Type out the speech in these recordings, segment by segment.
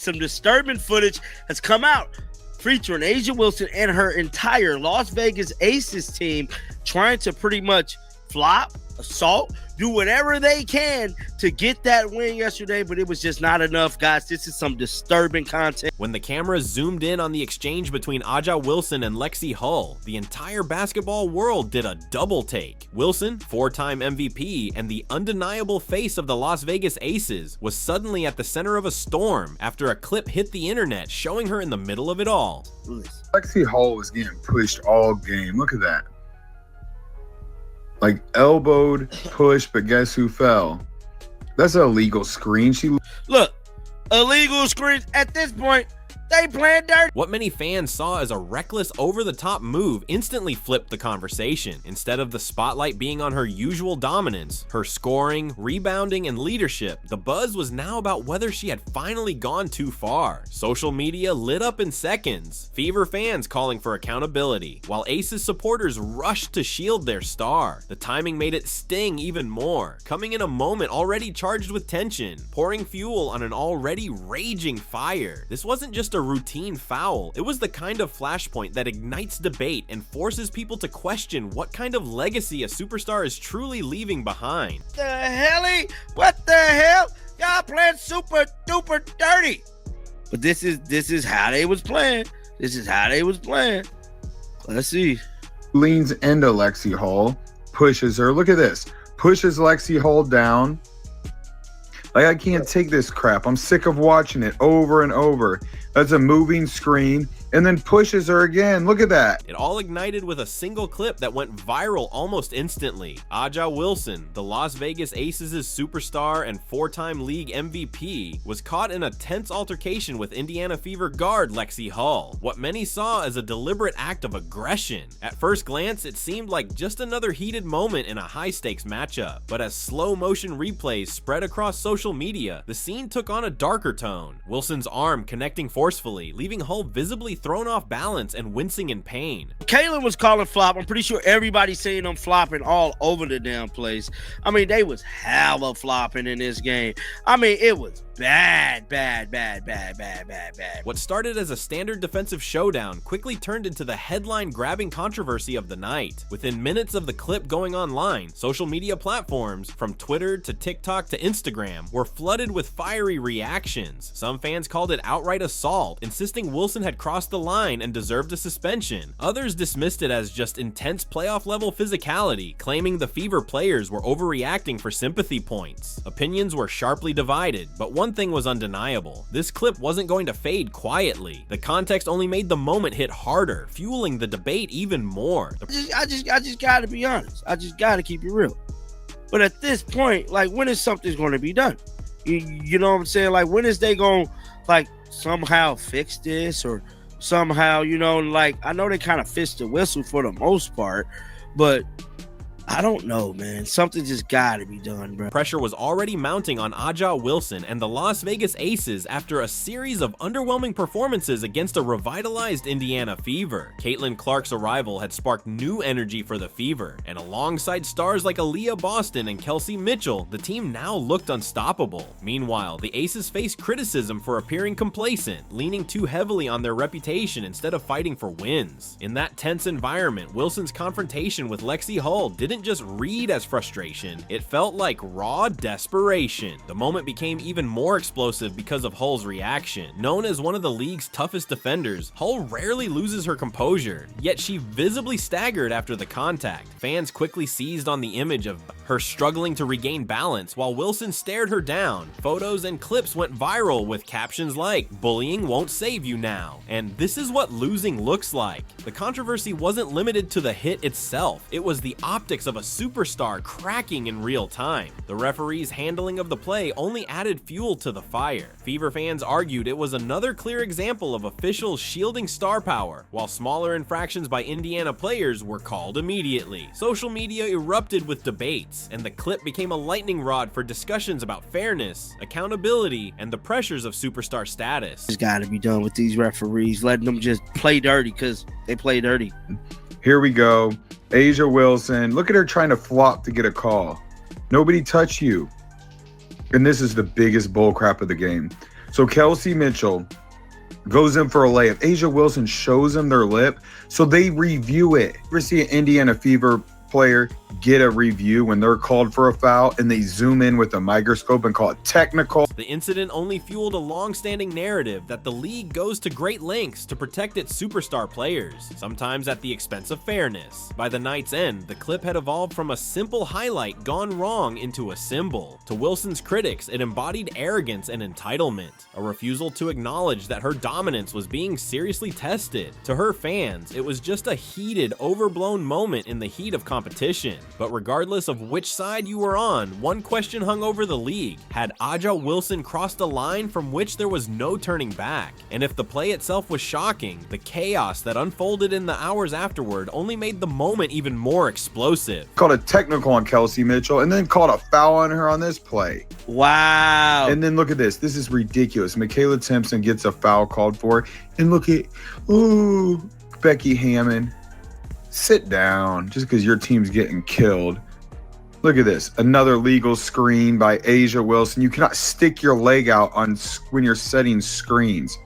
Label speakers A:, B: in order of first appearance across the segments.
A: some disturbing footage has come out featuring A'ja Wilson and her entire Las Vegas Aces team trying to pretty much flop, assault, do whatever they can to get that win yesterday, but it was just not enough, guys. This is some disturbing content.
B: When the camera zoomed in on the exchange between A'ja Wilson and Lexie Hull, the entire basketball world did a double take. Wilson, 4-time MVP and the undeniable face of the Las Vegas Aces, was suddenly at the center of a storm after a clip hit the internet showing her in the middle of it all.
C: Lexie Hull was getting pushed all game. Look at that. Like elbowed, pushed, but guess who fell? That's an illegal screen.
A: Look, illegal screens at this point. They playing dirty.
B: What many fans saw as a reckless, over-the-top move instantly flipped the conversation. Instead of the spotlight being on her usual dominance, her scoring, rebounding, and leadership, the buzz was now about whether she had finally gone too far. Social media lit up in seconds, Fever fans calling for accountability, while Aces supporters rushed to shield their star. The timing made it sting even more, coming in a moment already charged with tension, pouring fuel on an already raging fire. This wasn't just a routine foul, it was the kind of flashpoint that ignites debate and forces people to question what kind of legacy a superstar is truly leaving behind.
A: What the hell? Y'all playing super duper dirty. But this is how they was playing. This is how they was playing. Let's see.
C: Leans into Lexie Hull, pushes her. Look at this. Pushes Lexie Hull down. Like, I can't take this crap. I'm sick of watching it over and over. That's a moving screen, and then pushes her again. Look at that.
B: It all ignited with a single clip that went viral almost instantly. A'ja Wilson, the Las Vegas Aces' superstar and 4-time league MVP, was caught in a tense altercation with Indiana Fever guard Lexie Hull, what many saw as a deliberate act of aggression. At first glance, it seemed like just another heated moment in a high-stakes matchup, but as slow-motion replays spread across social media, the scene took on a darker tone. Wilson's arm connecting forcefully, leaving Hull visibly thrown off balance and wincing in pain.
A: Kaylin was calling flop. I'm pretty sure everybody's saying them flopping all over the damn place. I mean, they was hella flopping in this game. I mean, it was bad.
B: What started as a standard defensive showdown quickly turned into the headline-grabbing controversy of the night. Within minutes of the clip going online, social media platforms, from Twitter to TikTok to Instagram, were flooded with fiery reactions. Some fans called it outright assault, insisting Wilson had crossed the line and deserved a suspension. Others dismissed it as just intense playoff-level physicality, claiming the Fever players were overreacting for sympathy points. Opinions were sharply divided, but one thing was undeniable. This clip wasn't going to fade quietly. The context only made the moment hit harder, fueling the debate even more.
A: I just gotta be honest. I just gotta keep it real. But at this point, like, when is something's going to be done? You know what I'm saying? Like, when is they going to, like, somehow fix this, or somehow, you know, like, I know they kind of fist the whistle for the most part, but I don't know, man. Something just gotta be done, bro.
B: Pressure was already mounting on A'ja Wilson and the Las Vegas Aces after a series of underwhelming performances against a revitalized Indiana Fever. Caitlin Clark's arrival had sparked new energy for the Fever, and alongside stars like Aaliyah Boston and Kelsey Mitchell, the team now looked unstoppable. Meanwhile, the Aces faced criticism for appearing complacent, leaning too heavily on their reputation instead of fighting for wins. In that tense environment, Wilson's confrontation with Lexie Hull didn't just read as frustration, it felt like raw desperation. The moment became even more explosive because of Hull's reaction. Known as one of the league's toughest defenders, Hull rarely loses her composure, yet she visibly staggered after the contact. Fans quickly seized on the image of her struggling to regain balance while Wilson stared her down. Photos and clips went viral with captions like, "Bullying won't save you now," and "This is what losing looks like." The controversy wasn't limited to the hit itself, it was the optics of a superstar cracking in real time. The referee's handling of the play only added fuel to the fire. Fever fans argued it was another clear example of officials shielding star power, while smaller infractions by Indiana players were called immediately. Social media erupted with debates, and the clip became a lightning rod for discussions about fairness, accountability, and the pressures of superstar status.
A: It's gotta be done with these referees, letting them just play dirty because they play dirty.
C: Here we go. A'ja Wilson. Look at her trying to flop to get a call. Nobody touch you. And this is the biggest bullcrap of the game. So Kelsey Mitchell goes in for a layup. A'ja Wilson shows them their lip, so they review it. You ever see an Indiana Fever player get a review when they're called for a foul and they zoom in with a microscope and call it technical?
B: The incident only fueled a long-standing narrative that the league goes to great lengths to protect its superstar players, sometimes at the expense of fairness. By the night's end, the clip had evolved from a simple highlight gone wrong into a symbol. To Wilson's critics, it embodied arrogance and entitlement, a refusal to acknowledge that her dominance was being seriously tested. To her fans, it was just a heated, overblown moment in the heat of competition. But regardless of which side you were on, one question hung over the league. Had A'ja Wilson crossed a line from which there was no turning back? And if the play itself was shocking, the chaos that unfolded in the hours afterward only made the moment even more explosive.
C: Called a technical on Kelsey Mitchell and then called a foul on her on this play.
A: Wow.
C: And then look at this. This is ridiculous. Michaela Timpson gets a foul called for. And look at, ooh, Becky Hammond. Sit down just because your team's getting killed. Look at this. Another legal screen by A'ja Wilson. You cannot stick your leg out on when you're setting screens.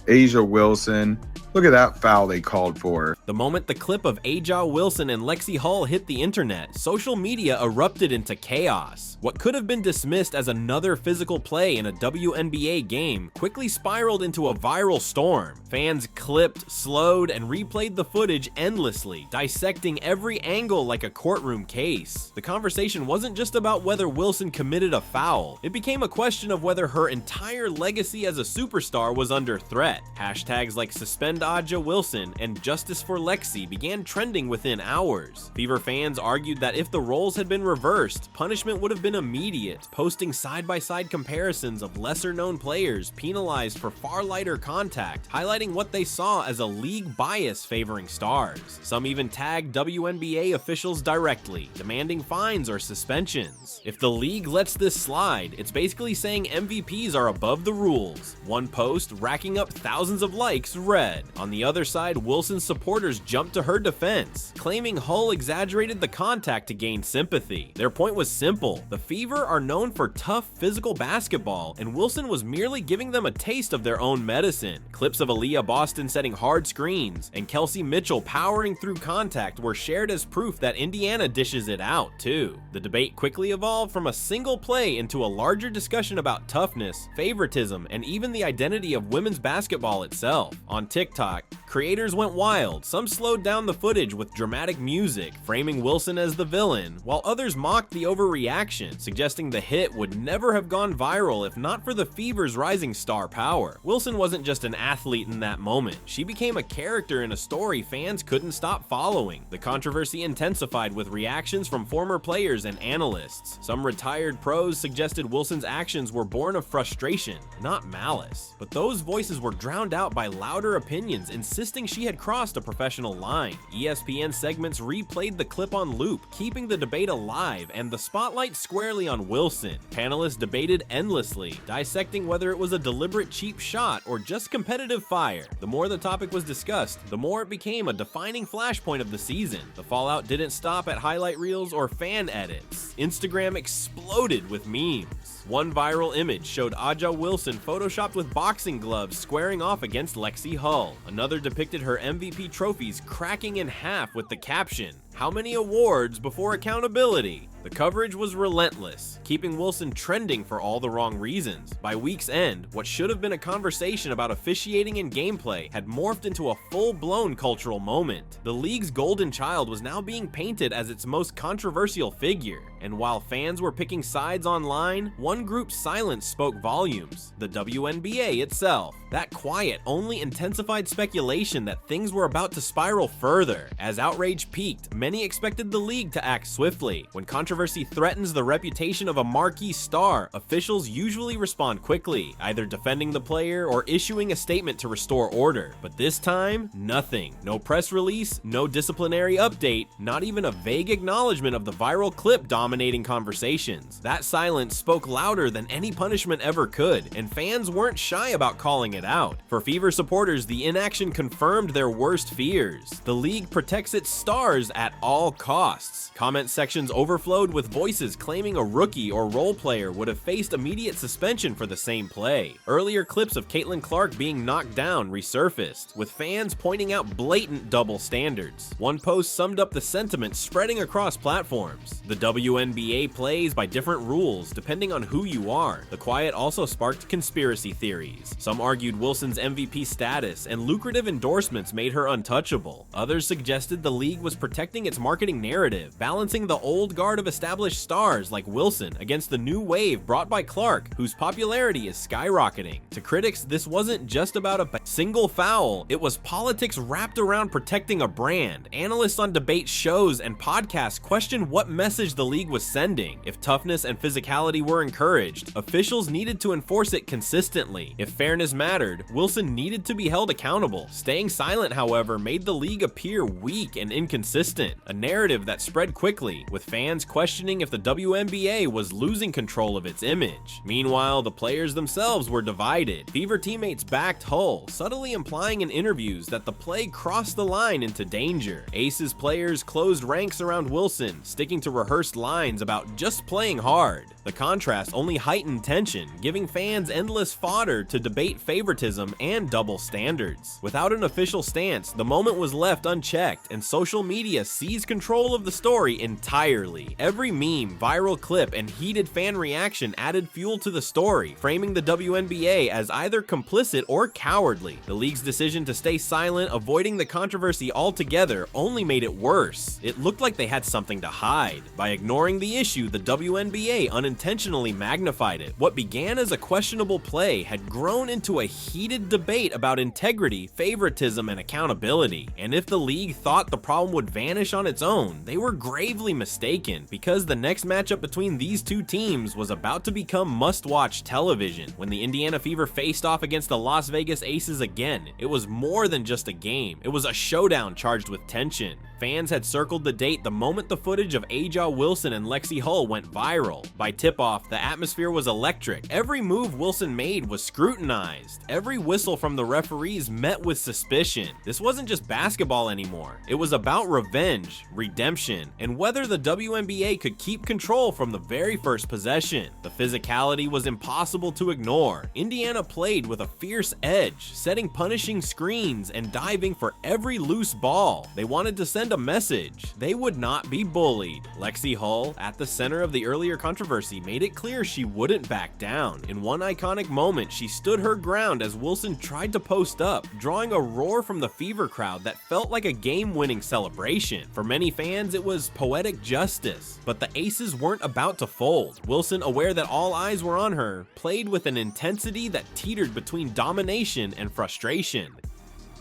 C: A'ja Wilson. Look at that foul they called for.
B: The moment the clip of A'ja Wilson and Lexie Hull hit the internet, social media erupted into chaos. What could have been dismissed as another physical play in a WNBA game quickly spiraled into a viral storm. Fans clipped, slowed, and replayed the footage endlessly, dissecting every angle like a courtroom case. The conversation wasn't just about whether Wilson committed a foul. It became a question of whether her entire legacy as a superstar was under threat. Hashtags like suspend A'ja Wilson and Justice for Lexie began trending within hours. Fever fans argued that if the roles had been reversed, punishment would have been immediate, posting side-by-side comparisons of lesser-known players penalized for far lighter contact, highlighting what they saw as a league bias favoring stars. Some even tagged WNBA officials directly, demanding fines or suspensions. If the league lets this slide, it's basically saying MVPs are above the rules. One post, racking up thousands of likes, read, on the other side, Wilson's supporters jumped to her defense, claiming Hull exaggerated the contact to gain sympathy. Their point was simple. The Fever are known for tough physical basketball, and Wilson was merely giving them a taste of their own medicine. Clips of Aaliyah Boston setting hard screens and Kelsey Mitchell powering through contact were shared as proof that Indiana dishes it out, too. The debate quickly evolved from a single play into a larger discussion about toughness, favoritism, and even the identity of women's basketball itself. On TikTok, creators went wild. Some slowed down the footage with dramatic music, framing Wilson as the villain, while others mocked the overreaction, suggesting the hit would never have gone viral if not for the Fever's rising star power. Wilson wasn't just an athlete in that moment. She became a character in a story fans couldn't stop following. The controversy intensified with reactions from former players and analysts. Some retired pros suggested Wilson's actions were born of frustration, not malice. But those voices were drowned out by louder opinions insisting she had crossed a professional line. ESPN segments replayed the clip on loop, keeping the debate alive and the spotlight squarely on Wilson. Panelists debated endlessly, dissecting whether it was a deliberate cheap shot or just competitive fire. The more the topic was discussed, the more it became a defining flashpoint of the season. The fallout didn't stop at highlight reels or fan edits. Instagram exploded with memes. One viral image showed A'ja Wilson photoshopped with boxing gloves squaring off against Lexie Hull. Another depicted her MVP trophies cracking in half with the caption, "How many awards before accountability?" The coverage was relentless, keeping Wilson trending for all the wrong reasons. By week's end, what should have been a conversation about officiating and gameplay had morphed into a full-blown cultural moment. The league's golden child was now being painted as its most controversial figure, and while fans were picking sides online, one group's silence spoke volumes: the WNBA itself. That quiet only intensified speculation that things were about to spiral further. As outrage peaked, many expected the league to act swiftly. When controversy threatens the reputation of a marquee star, officials usually respond quickly, either defending the player or issuing a statement to restore order. But this time, nothing. No press release, no disciplinary update, not even a vague acknowledgement of the viral clip dominating conversations. That silence spoke louder than any punishment ever could, and fans weren't shy about calling it out. For Fever supporters, the inaction confirmed their worst fears. The league protects its stars at all costs. Comment sections overflowed with voices claiming a rookie or role player would have faced immediate suspension for the same play. Earlier clips of Caitlin Clark being knocked down resurfaced, with fans pointing out blatant double standards. One post summed up the sentiment spreading across platforms. The WNBA plays by different rules depending on who you are. The quiet also sparked conspiracy theories. Some argued Wilson's MVP status and lucrative endorsements made her untouchable. Others suggested the league was protecting its marketing narrative, balancing the old guard of established stars like Wilson against the new wave brought by Clark, whose popularity is skyrocketing. To critics, this wasn't just about a single foul, it was politics wrapped around protecting a brand. Analysts on debate shows and podcasts questioned what message the league was sending. If toughness and physicality were encouraged, officials needed to enforce it consistently. If fairness mattered, Wilson needed to be held accountable. Staying silent, however, made the league appear weak and inconsistent, a narrative that spread quickly, with fans questioning if the WNBA was losing control of its image. Meanwhile, the players themselves were divided. Fever teammates backed Hull, subtly implying in interviews that the play crossed the line into danger. Aces players closed ranks around Wilson, sticking to rehearsed lines about just playing hard. The contrast only heightened tension, giving fans endless fodder to debate favoritism and double standards. Without an official stance, the moment was left unchecked, and social media seized control of the story entirely. Every meme, viral clip, and heated fan reaction added fuel to the story, framing the WNBA as either complicit or cowardly. The league's decision to stay silent, avoiding the controversy altogether, only made it worse. It looked like they had something to hide. By ignoring the issue, the WNBA unintentionally magnified it. What began as a questionable play had grown into a heated debate about integrity, favoritism, and accountability. And if the league thought the problem would vanish on its own, they were gravely mistaken, because the next matchup between these two teams was about to become must-watch television. When the Indiana Fever faced off against the Las Vegas Aces again, it was more than just a game. It was a showdown charged with tension. Fans had circled the date the moment the footage of Wnba Wilson and Lexie Hull went viral. By tip-off, the atmosphere was electric. Every move Wilson made was scrutinized. Every whistle from the referees met with suspicion. This wasn't just basketball anymore. It was about revenge, redemption, and whether the WNBA could keep control from the very first possession. The physicality was impossible to ignore. Indiana played with a fierce edge, setting punishing screens and diving for every loose ball. They wanted to send a message. They would not be bullied. Lexie Hull, at the center of the earlier controversy, made it clear she wouldn't back down. In one iconic moment, she stood her ground as Wilson tried to post up, drawing a roar from the Fever crowd that felt like a game-winning celebration. For many fans, it was poetic justice, but the Aces weren't about to fold. Wilson, aware that all eyes were on her, played with an intensity that teetered between domination and frustration.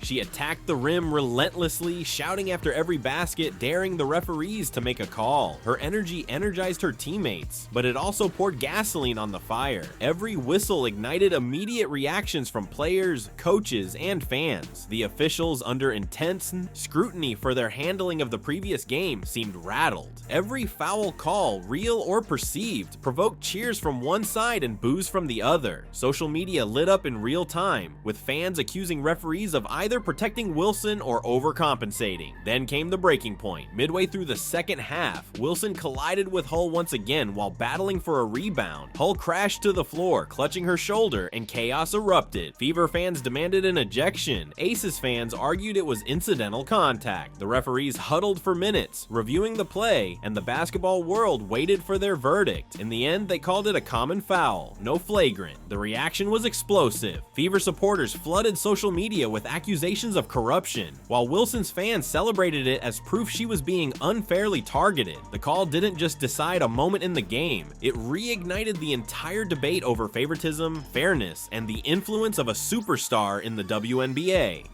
B: She attacked the rim relentlessly, shouting after every basket, daring the referees to make a call. Her energy energized her teammates, but it also poured gasoline on the fire. Every whistle ignited immediate reactions from players, coaches, and fans. The officials, under intense scrutiny for their handling of the previous game, seemed rattled. Every foul call, real or perceived, provoked cheers from one side and boos from the other. Social media lit up in real time, with fans accusing referees of either protecting Wilson or overcompensating. Then came the breaking point. Midway through the second half, Wilson collided with Hull once again while battling for a rebound. Hull crashed to the floor, clutching her shoulder, and chaos erupted. Fever fans demanded an ejection. Aces fans argued it was incidental contact. The referees huddled for minutes, reviewing the play, and the basketball world waited for their verdict. In the end, they called it a common foul, no flagrant. The reaction was explosive. Fever supporters flooded social media with accusations of corruption, while Wilson's fans celebrated it as proof she was being unfairly targeted. The call didn't just decide a moment in the game, it reignited the entire debate over favoritism, fairness, and the influence of a superstar in the WNBA.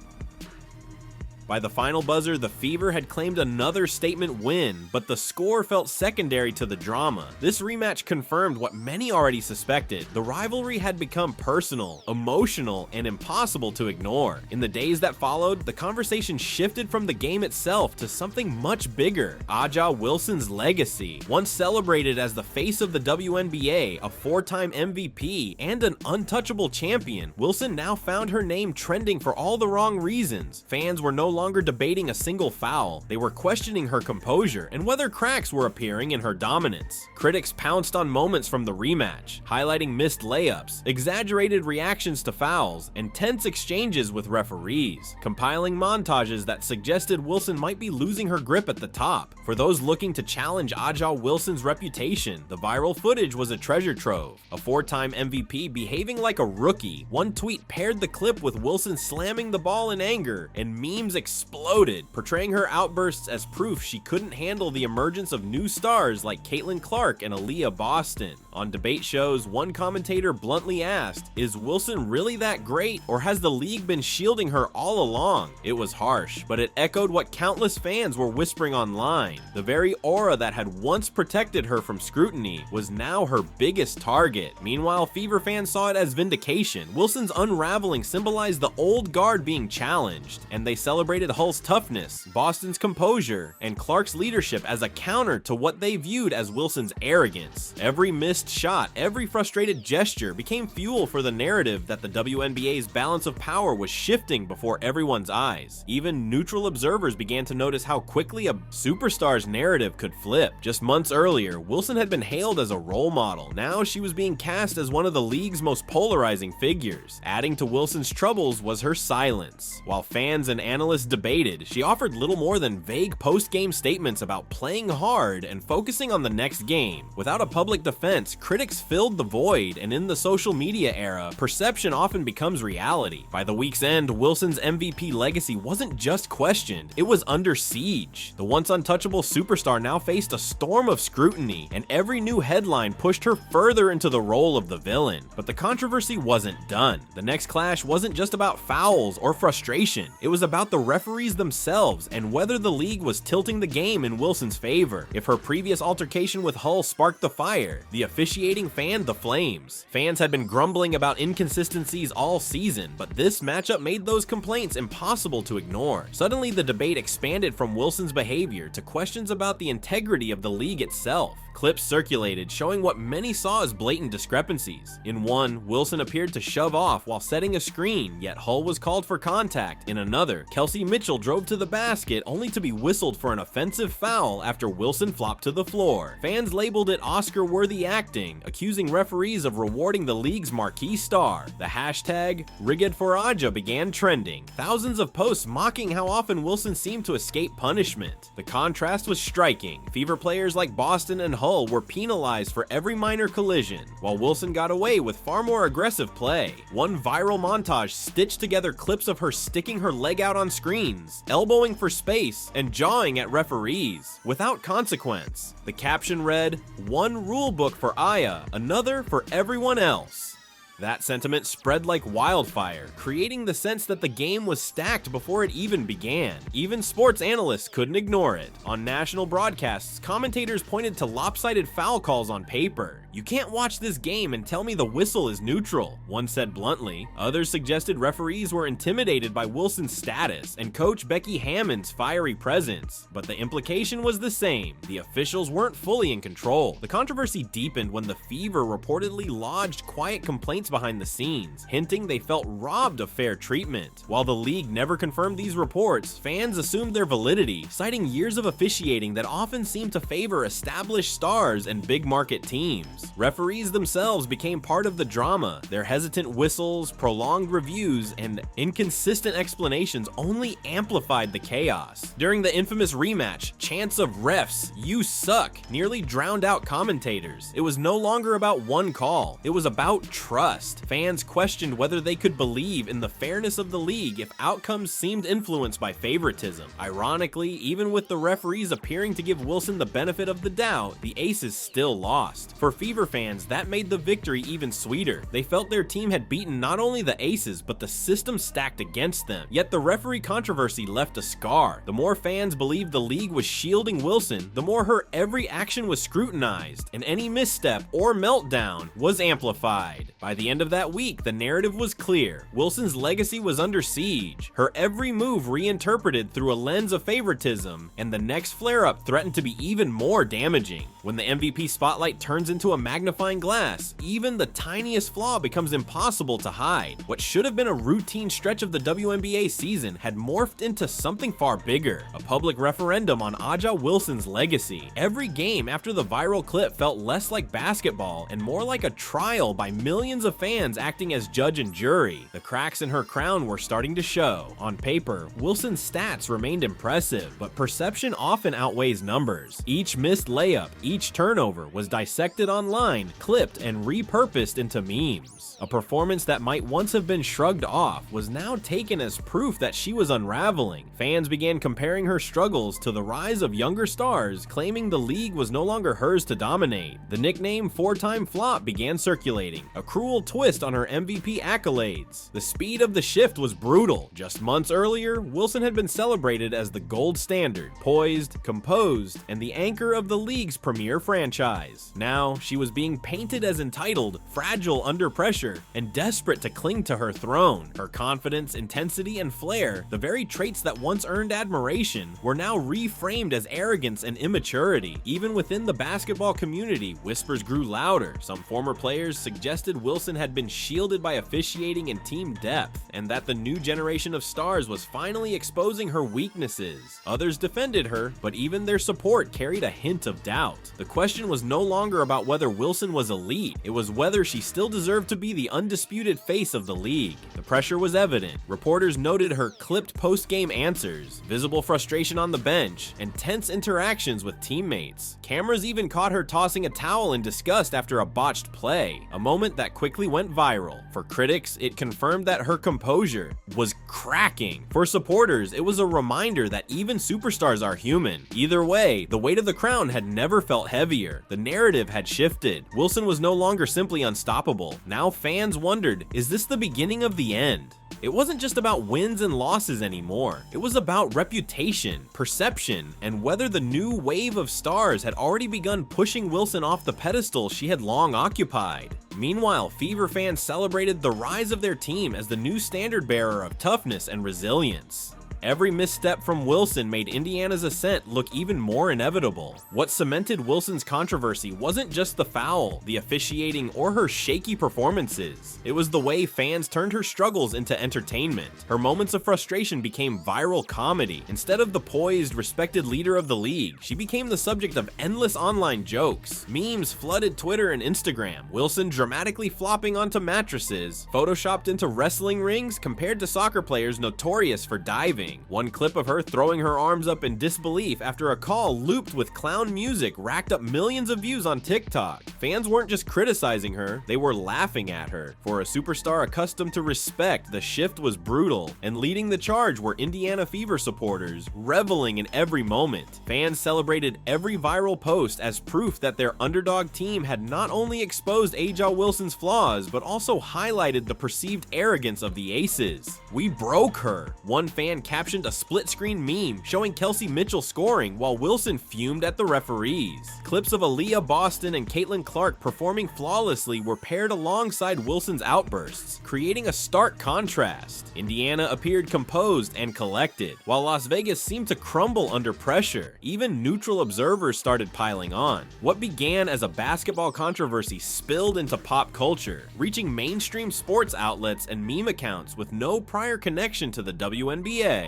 B: By the final buzzer, the Fever had claimed another statement win, but the score felt secondary to the drama. This rematch confirmed what many already suspected. The rivalry had become personal, emotional, and impossible to ignore. In the days that followed, the conversation shifted from the game itself to something much bigger: Wnba Wilson's legacy. Once celebrated as the face of the WNBA, a four-time MVP, and an untouchable champion, Wilson now found her name trending for all the wrong reasons. Fans were no longer debating a single foul, they were questioning her composure and whether cracks were appearing in her dominance. Critics pounced on moments from the rematch, highlighting missed layups, exaggerated reactions to fouls, and tense exchanges with referees, compiling montages that suggested Wilson might be losing her grip at the top. For those looking to challenge A'ja Wilson's reputation, the viral footage was a treasure trove. A 4-time MVP behaving like a rookie, one tweet paired the clip with Wilson slamming the ball in anger, and memes exploded, portraying her outbursts as proof she couldn't handle the emergence of new stars like Caitlin Clark and Aaliyah Boston. On debate shows, one commentator bluntly asked, "Is Wilson really that great, or has the league been shielding her all along?" It was harsh, but it echoed what countless fans were whispering online. The very aura that had once protected her from scrutiny was now her biggest target. Meanwhile, Fever fans saw it as vindication. Wilson's unraveling symbolized the old guard being challenged, and they celebrated Hull's toughness, Boston's composure, and Clark's leadership as a counter to what they viewed as Wilson's arrogance. Every missed shot, every frustrated gesture became fuel for the narrative that the WNBA's balance of power was shifting before everyone's eyes. Even neutral observers began to notice how quickly a superstar's narrative could flip. Just months earlier, Wilson had been hailed as a role model. Now she was being cast as one of the league's most polarizing figures. Adding to Wilson's troubles was her silence. While fans and analysts debated, she offered little more than vague post-game statements about playing hard and focusing on the next game. Without a public defense, critics filled the void, and in the social media era, perception often becomes reality. By the week's end, Wilson's MVP legacy wasn't just questioned, it was under siege. The once untouchable superstar now faced a storm of scrutiny, and every new headline pushed her further into the role of the villain. But the controversy wasn't done. The next clash wasn't just about fouls or frustration, it was about the referees themselves and whether the league was tilting the game in Wilson's favor. If her previous altercation with Hull sparked the fire, the officiating fanned the flames. Fans had been grumbling about inconsistencies all season, but this matchup made those complaints impossible to ignore. Suddenly, the debate expanded from Wilson's behavior to questions about the integrity of the league itself. Clips circulated showing what many saw as blatant discrepancies. In one, Wilson appeared to shove off while setting a screen, yet Hull was called for contact. In another, Kelsey Mitchell drove to the basket only to be whistled for an offensive foul after Wilson flopped to the floor. Fans labeled it Oscar-worthy acting, accusing referees of rewarding the league's marquee star. The hashtag #RiggedForAja began trending, thousands of posts mocking how often Wilson seemed to escape punishment. The contrast was striking. Fever players like Boston and Hull were penalized for every minor collision, while Wilson got away with far more aggressive play. One viral montage stitched together clips of her sticking her leg out on screens, elbowing for space, and jawing at referees, without consequence. The caption read, "One rule book for Aya, another for everyone else." That sentiment spread like wildfire, creating the sense that the game was stacked before it even began. Even sports analysts couldn't ignore it. On national broadcasts, commentators pointed to lopsided foul calls on paper. "You can't watch this game and tell me the whistle is neutral," one said bluntly. Others suggested referees were intimidated by Wilson's status and coach Becky Hammond's fiery presence. But the implication was the same. The officials weren't fully in control. The controversy deepened when the Fever reportedly lodged quiet complaints behind the scenes, hinting they felt robbed of fair treatment. While the league never confirmed these reports, fans assumed their validity, citing years of officiating that often seemed to favor established stars and big market teams. Referees themselves became part of the drama. Their hesitant whistles, prolonged reviews, and inconsistent explanations only amplified the chaos. During the infamous rematch, chants of "refs, you suck" nearly drowned out commentators. It was no longer about one call, it was about trust. Fans questioned whether they could believe in the fairness of the league if outcomes seemed influenced by favoritism. Ironically, even with the referees appearing to give Wilson the benefit of the doubt, the Aces still lost. For Fever fans, that made the victory even sweeter. They felt their team had beaten not only the Aces, but the system stacked against them. Yet the referee controversy left a scar. The more fans believed the league was shielding Wilson, the more her every action was scrutinized, and any misstep or meltdown was amplified. By the the end of that week, the narrative was clear. Wilson's legacy was under siege, her every move reinterpreted through a lens of favoritism, and the next flare-up threatened to be even more damaging. When the MVP spotlight turns into a magnifying glass, even the tiniest flaw becomes impossible to hide. What should have been a routine stretch of the WNBA season had morphed into something far bigger, a public referendum on A'ja Wilson's legacy. Every game after the viral clip felt less like basketball and more like a trial by millions of fans acting as judge and jury. The cracks in her crown were starting to show. On paper, Wilson's stats remained impressive, but perception often outweighs numbers. Each missed layup, each turnover was dissected online, clipped, and repurposed into memes. A performance that might once have been shrugged off was now taken as proof that she was unraveling. Fans began comparing her struggles to the rise of younger stars, claiming the league was no longer hers to dominate. The nickname four-time flop began circulating, a cruel twist on her MVP accolades. The speed of the shift was brutal. Just months earlier, Wilson had been celebrated as the gold standard, poised, composed, and the anchor of the league's premier franchise. Now, she was being painted as entitled, fragile under pressure, and desperate to cling to her throne. Her confidence, intensity, and flair, the very traits that once earned admiration, were now reframed as arrogance and immaturity. Even within the basketball community, whispers grew louder. Some former players suggested Wilson had been shielded by officiating and team depth, and that the new generation of stars was finally exposing her weaknesses. Others defended her, but even their support carried a hint of doubt. The question was no longer about whether Wilson was elite, it was whether she still deserved to be the undisputed face of the league. The pressure was evident. Reporters noted her clipped post-game answers, visible frustration on the bench, and tense interactions with teammates. Cameras even caught her tossing a towel in disgust after a botched play, a moment that quickly went viral. For critics, it confirmed that her composure was cracking. For supporters, it was a reminder that even superstars are human. Either way, the weight of the crown had never felt heavier. The narrative had shifted. Wilson was no longer simply unstoppable. Now fans wondered, is this the beginning of the end? It wasn't just about wins and losses anymore. It was about reputation, perception, and whether the new wave of stars had already begun pushing Wilson off the pedestal she had long occupied. Meanwhile, Fever fans celebrated the rise of their team as the new standard bearer of toughness and resilience. Every misstep from Wilson made Indiana's ascent look even more inevitable. What cemented Wilson's controversy wasn't just the foul, the officiating, or her shaky performances. It was the way fans turned her struggles into entertainment. Her moments of frustration became viral comedy. Instead of the poised, respected leader of the league, she became the subject of endless online jokes. Memes flooded Twitter and Instagram. Wilson dramatically flopping onto mattresses, photoshopped into wrestling rings compared to soccer players notorious for diving. One clip of her throwing her arms up in disbelief after a call looped with clown music racked up millions of views on TikTok. Fans weren't just criticizing her, they were laughing at her. For a superstar accustomed to respect, the shift was brutal, and leading the charge were Indiana Fever supporters, reveling in every moment. Fans celebrated every viral post as proof that their underdog team had not only exposed A'ja Wilson's flaws, but also highlighted the perceived arrogance of the Aces. "We broke her," one fan captioned a split-screen meme showing Kelsey Mitchell scoring while Wilson fumed at the referees. Clips of Aaliyah Boston and Caitlin Clark performing flawlessly were paired alongside Wilson's outbursts, creating a stark contrast. Indiana appeared composed and collected, while Las Vegas seemed to crumble under pressure. Even neutral observers started piling on. What began as a basketball controversy spilled into pop culture, reaching mainstream sports outlets and meme accounts with no prior connection to the WNBA.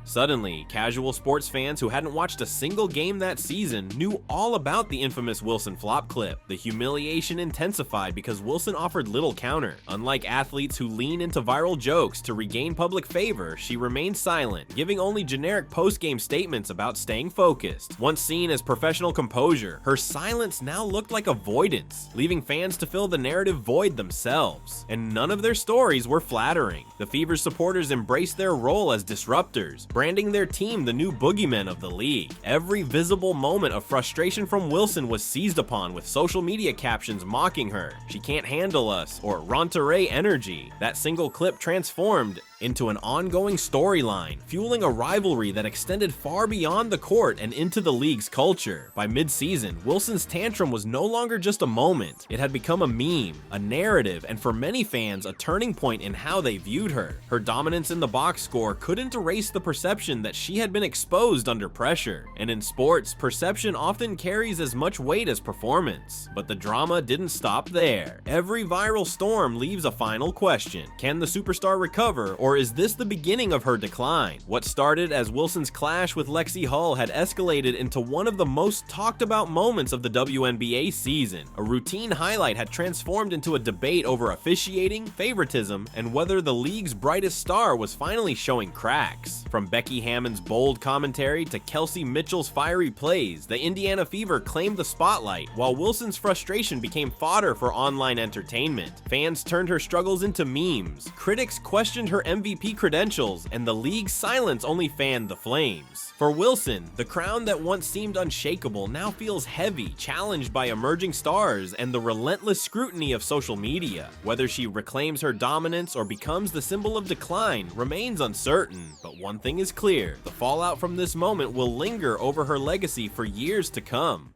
B: Suddenly, casual sports fans who hadn't watched a single game that season knew all about the infamous Wilson flop clip. The humiliation intensified because Wilson offered little counter. Unlike athletes who lean into viral jokes to regain public favor, she remained silent, giving only generic post-game statements about staying focused. Once seen as professional composure, her silence now looked like avoidance, leaving fans to fill the narrative void themselves. And none of their stories were flattering. The Fever's supporters embraced their role as disruptors, branding their team the new boogeymen of the league. Every visible moment of frustration from Wilson was seized upon with social media captions mocking her, "She can't handle us," or "Ronteray energy." That single clip transformed into an ongoing storyline, fueling a rivalry that extended far beyond the court and into the league's culture. By mid-season, Wilson's tantrum was no longer just a moment. It had become a meme, a narrative, and for many fans, a turning point in how they viewed her. Her dominance in the box score couldn't erase the perception that she had been exposed under pressure. And in sports, perception often carries as much weight as performance. But the drama didn't stop there. Every viral storm leaves a final question. Can the superstar recover, or is this the beginning of her decline? What started as Wilson's clash with Lexie Hull had escalated into one of the most talked about moments of the WNBA season. A routine highlight had transformed into a debate over officiating, favoritism, and whether the league's brightest star was finally showing cracks. From Becky Hammon's bold commentary to Kelsey Mitchell's fiery plays, the Indiana Fever claimed the spotlight, while Wilson's frustration became fodder for online entertainment. Fans turned her struggles into memes. Critics questioned her MVP credentials, and the league's silence only fanned the flames. For Wilson, the crown that once seemed unshakable now feels heavy, challenged by emerging stars and the relentless scrutiny of social media. Whether she reclaims her dominance or becomes the symbol of decline remains uncertain, but one thing is clear: the fallout from this moment will linger over her legacy for years to come.